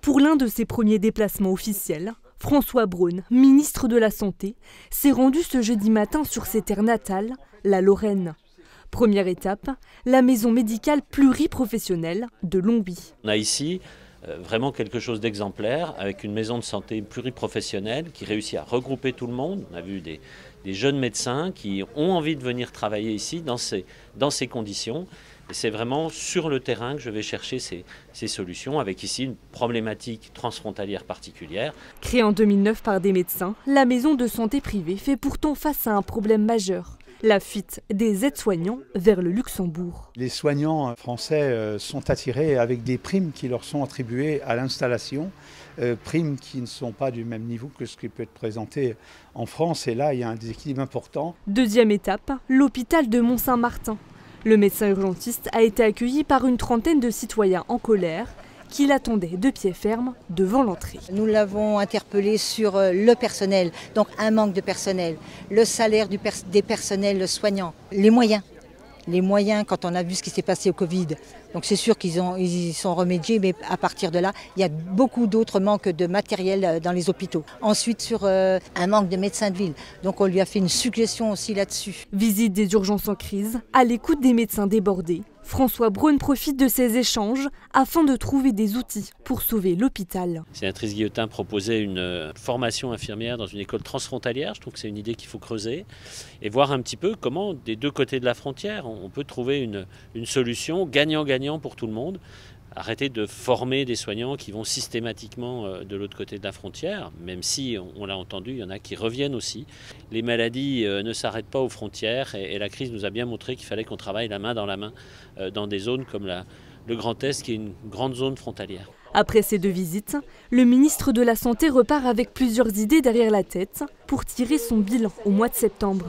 Pour l'un de ses premiers déplacements officiels, François Braun, ministre de la Santé, s'est rendu ce jeudi matin sur ses terres natales, la Lorraine. Première étape, la maison médicale pluriprofessionnelle de Longwy. On a ici vraiment quelque chose d'exemplaire avec une maison de santé pluriprofessionnelle qui réussit à regrouper tout le monde. On a vu des jeunes médecins qui ont envie de venir travailler ici dans ces conditions. Et c'est vraiment sur le terrain que je vais chercher ces solutions, avec ici une problématique transfrontalière particulière. Créée en 2009 par des médecins, la maison de santé privée fait pourtant face à un problème majeur. La fuite des aides-soignants vers le Luxembourg. Les soignants français sont attirés avec des primes qui leur sont attribuées à l'installation, primes qui ne sont pas du même niveau que ce qui peut être présenté en France. Et là, il y a un déséquilibre important. Deuxième étape, l'hôpital de Mont-Saint-Martin. Le médecin urgentiste a été accueilli par une trentaine de citoyens en colère qui l'attendaient de pied ferme devant l'entrée. Nous l'avons interpellé sur le personnel, donc un manque de personnel, le salaire des personnels soignants, les moyens. Les moyens quand on a vu ce qui s'est passé au Covid. Donc c'est sûr qu'ils y sont remédiés, mais à partir de là, il y a beaucoup d'autres manques de matériel dans les hôpitaux. Ensuite sur un manque de médecins de ville, donc on lui a fait une suggestion aussi là-dessus. Visite des urgences en crise, à l'écoute des médecins débordés. François Braun profite de ces échanges afin de trouver des outils pour sauver l'hôpital. Sénatrice Guillotin proposait une formation infirmière dans une école transfrontalière. Je trouve que c'est une idée qu'il faut creuser et voir un petit peu comment, des deux côtés de la frontière, on peut trouver une solution gagnant-gagnant pour tout le monde. Arrêter de former des soignants qui vont systématiquement de l'autre côté de la frontière, même si, on l'a entendu, il y en a qui reviennent aussi. Les maladies ne s'arrêtent pas aux frontières et la crise nous a bien montré qu'il fallait qu'on travaille la main dans la main dans des zones comme le Grand Est, qui est une grande zone frontalière. Après ces deux visites, le ministre de la Santé repart avec plusieurs idées derrière la tête pour tirer son bilan au mois de septembre.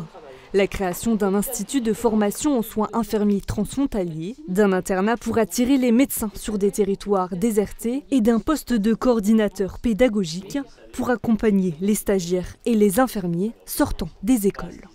La création d'un institut de formation en soins infirmiers transfrontaliers, d'un internat pour attirer les médecins sur des territoires désertés et d'un poste de coordinateur pédagogique pour accompagner les stagiaires et les infirmiers sortant des écoles.